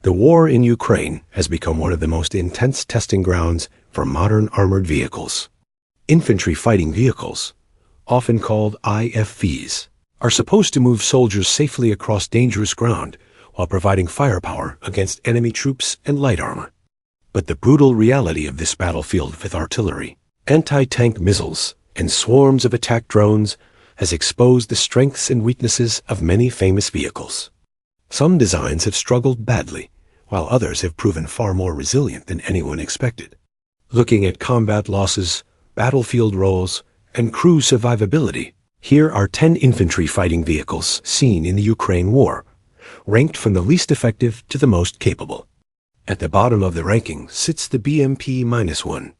The war in Ukraine has become one of the most intense testing grounds for modern armored vehicles. Infantry Fighting Vehicles, often called IFVs, are supposed to move soldiers safely across dangerous ground while providing firepower against enemy troops and light armor. But the brutal reality of this battlefield with artillery, anti-tank missiles, and swarms of attack drones has exposed the strengths and weaknesses of many famous vehicles. Some designs have struggled badly, while others have proven far more resilient than anyone expected. Looking at combat losses, battlefield roles, and crew survivability, here are 10 infantry fighting vehicles seen in the Ukraine war, ranked from the least effective to the most capable. At the bottom of the ranking sits the BMP-1,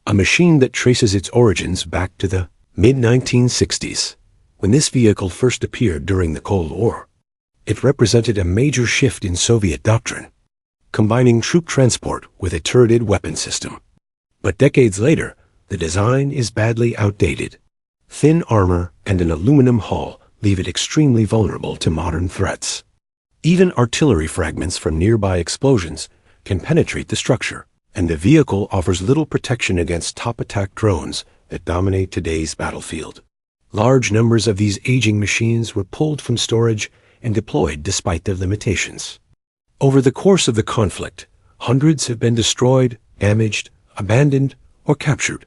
a machine that traces its origins back to the mid-1960s, when this vehicle first appeared during the Cold War. It represented a major shift in Soviet doctrine, combining troop transport with a turreted weapon system. But decades later, the design is badly outdated. Thin armor and an aluminum hull leave it extremely vulnerable to modern threats. Even artillery fragments from nearby explosions can penetrate the structure, and the vehicle offers little protection against top attack drones that dominate today's battlefield. Large numbers of these aging machines were pulled from storage and deployed despite their limitations. Over the course of the conflict, hundreds have been destroyed, damaged, abandoned, or captured.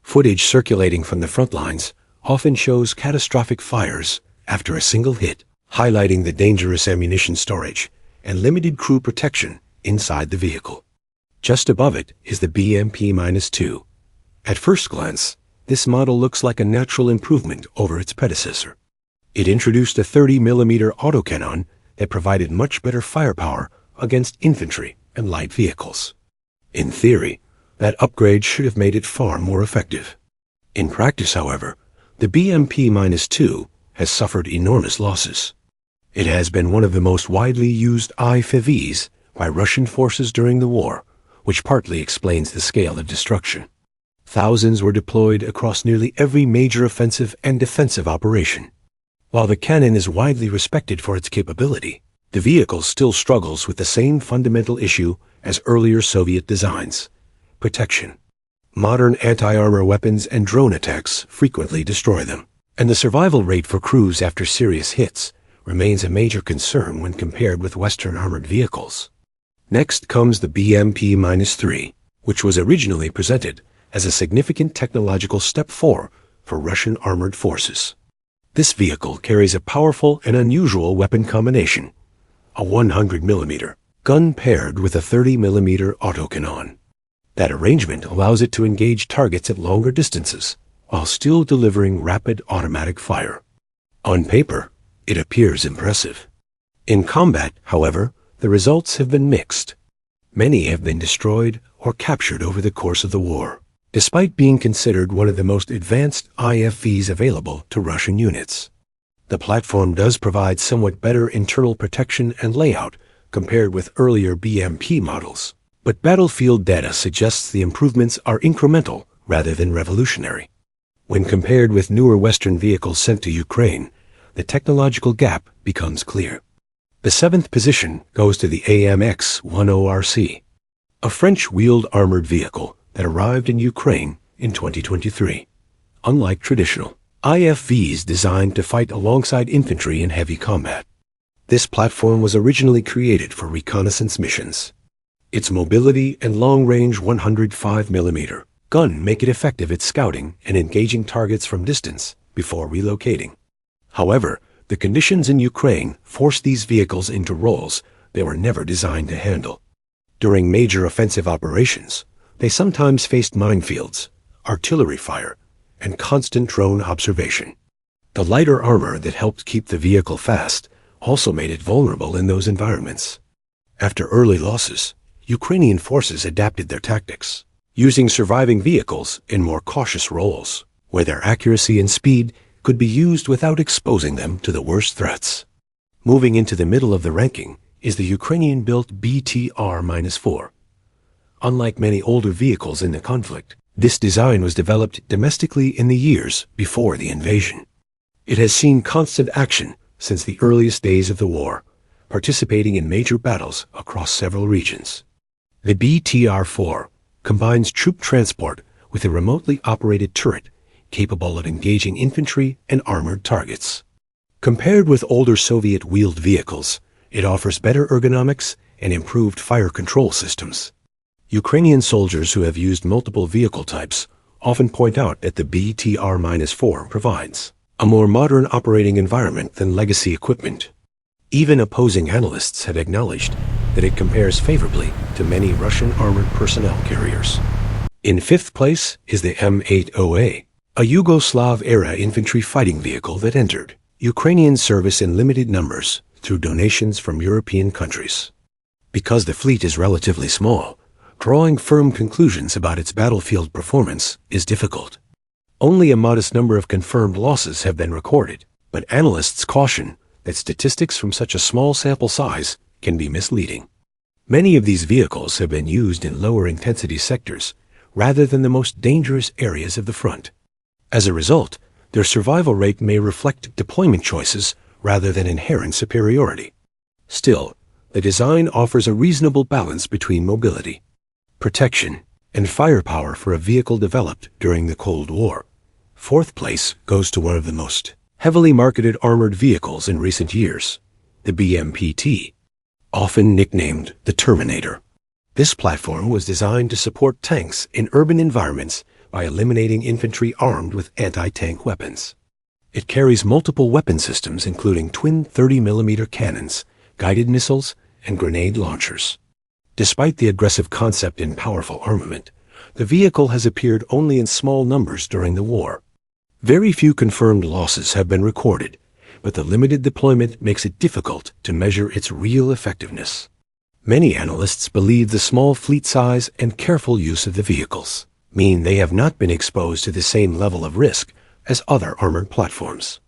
Footage circulating from the front lines often shows catastrophic fires after a single hit, highlighting the dangerous ammunition storage and limited crew protection inside the vehicle. Just above it is the BMP-2. At first glance, this model looks like a natural improvement over its predecessor. It introduced a 30mm autocannon that provided much better firepower against infantry and light vehicles. In theory, that upgrade should have made it far more effective. In practice, however, the BMP-2 has suffered enormous losses. It has been one of the most widely used IFVs by Russian forces during the war, which partly explains the scale of destruction. Thousands were deployed across nearly every major offensive and defensive operation. While the cannon is widely respected for its capability, the vehicle still struggles with the same fundamental issue as earlier Soviet designs: protection. Modern anti-armor weapons and drone attacks frequently destroy them, and the survival rate for crews after serious hits remains a major concern when compared with Western armored vehicles. Next comes the BMP-3, which was originally presented as a significant technological step forward for Russian armored forces. This vehicle carries a powerful and unusual weapon combination: a 100mm gun paired with a 30mm autocannon. That arrangement allows it to engage targets at longer distances while still delivering rapid automatic fire. On paper, it appears impressive. In combat, however, the results have been mixed. Many have been destroyed or captured over the course of the war, despite being considered one of the most advanced IFVs available to Russian units. The platform does provide somewhat better internal protection and layout compared with earlier BMP models, but battlefield data suggests the improvements are incremental rather than revolutionary. When compared with newer Western vehicles sent to Ukraine, the technological gap becomes clear. The 7th position goes to the AMX-10RC, a French wheeled armored vehicle that arrived in Ukraine in 2023. Unlike traditional IFVs designed to fight alongside infantry in heavy combat, this platform was originally created for reconnaissance missions. Its mobility and long-range 105mm gun make it effective at scouting and engaging targets from distance before relocating. However, the conditions in Ukraine force these vehicles into roles they were never designed to handle. During major offensive operations, they sometimes faced minefields, artillery fire, and constant drone observation. The lighter armor that helped keep the vehicle fast also made it vulnerable in those environments. After early losses, Ukrainian forces adapted their tactics, using surviving vehicles in more cautious roles, where their accuracy and speed could be used without exposing them to the worst threats. Moving into the middle of the ranking is the Ukrainian-built BTR-4. Unlike many older vehicles in the conflict, this design was developed domestically in the years before the invasion. It has seen constant action since the earliest days of the war, participating in major battles across several regions. The BTR-4 combines troop transport with a remotely operated turret capable of engaging infantry and armored targets. Compared with older Soviet-wheeled vehicles, it offers better ergonomics and improved fire control systems. Ukrainian soldiers who have used multiple vehicle types often point out that the BTR-4 provides a more modern operating environment than legacy equipment. Even opposing analysts have acknowledged that it compares favorably to many Russian armored personnel carriers. In fifth place is the M80A, a Yugoslav-era infantry fighting vehicle that entered Ukrainian service in limited numbers through donations from European countries. Because the fleet is relatively small, drawing firm conclusions about its battlefield performance is difficult. Only a modest number of confirmed losses have been recorded, but analysts caution that statistics from such a small sample size can be misleading. Many of these vehicles have been used in lower intensity sectors rather than the most dangerous areas of the front. As a result, their survival rate may reflect deployment choices rather than inherent superiority. Still, the design offers a reasonable balance between mobility, protection, and firepower for a vehicle developed during the Cold War. Fourth place goes to one of the most heavily marketed armored vehicles in recent years, the BMP-T, often nicknamed the Terminator. This platform was designed to support tanks in urban environments by eliminating infantry armed with anti-tank weapons. It carries multiple weapon systems including twin 30mm cannons, guided missiles, and grenade launchers. Despite the aggressive concept and powerful armament, the vehicle has appeared only in small numbers during the war. Very few confirmed losses have been recorded, but the limited deployment makes it difficult to measure its real effectiveness. Many analysts believe the small fleet size and careful use of the vehicles mean they have not been exposed to the same level of risk as other armored platforms.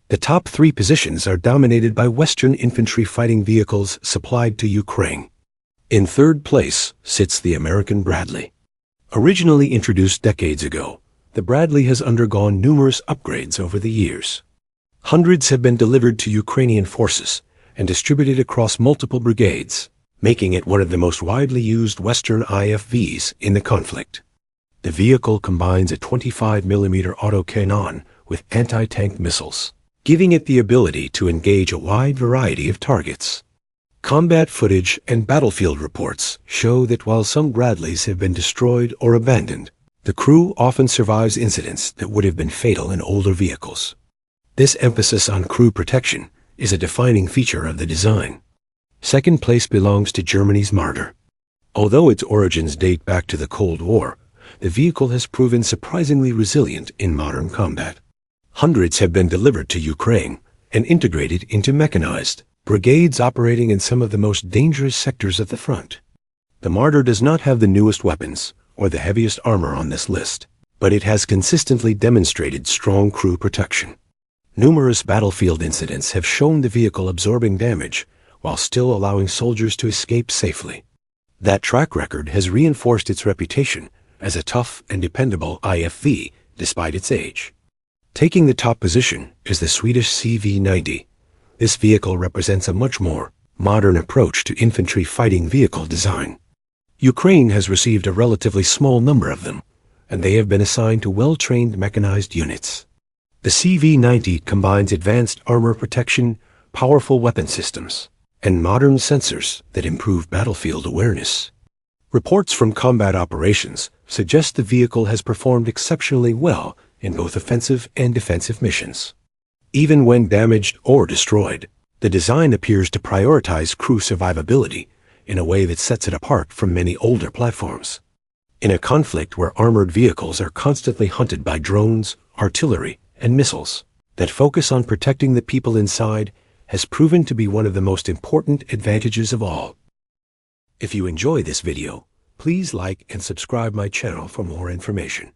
The top three positions are dominated by Western infantry fighting vehicles supplied to Ukraine. In third place sits the American Bradley. Originally introduced decades ago, the Bradley has undergone numerous upgrades over the years. Hundreds have been delivered to Ukrainian forces and distributed across multiple brigades, making it one of the most widely used Western IFVs in the conflict. The vehicle combines a 25mm autocannon with anti-tank missiles, giving it the ability to engage a wide variety of targets. Combat footage and battlefield reports show that while some Bradleys have been destroyed or abandoned, the crew often survives incidents that would have been fatal in older vehicles. This emphasis on crew protection is a defining feature of the design. Second place belongs to Germany's Marder. Although its origins date back to the Cold War, the vehicle has proven surprisingly resilient in modern combat. Hundreds have been delivered to Ukraine and integrated into mechanized brigades operating in some of the most dangerous sectors of the front. The Marder does not have the newest weapons or the heaviest armor on this list, but it has consistently demonstrated strong crew protection. Numerous battlefield incidents have shown the vehicle absorbing damage while still allowing soldiers to escape safely. That track record has reinforced its reputation as a tough and dependable IFV despite its age. Taking the top position is the Swedish CV90. This vehicle represents a much more modern approach to infantry fighting vehicle design. Ukraine has received a relatively small number of them, and they have been assigned to well-trained mechanized units. The CV90 combines advanced armor protection, powerful weapon systems, and modern sensors that improve battlefield awareness. Reports from combat operations suggest the vehicle has performed exceptionally well in both offensive and defensive missions. Even when damaged or destroyed, the design appears to prioritize crew survivability in a way that sets it apart from many older platforms. In a conflict where armored vehicles are constantly hunted by drones, artillery, and missiles, that focus on protecting the people inside has proven to be one of the most important advantages of all. If you enjoy this video, please like and subscribe my channel for more information.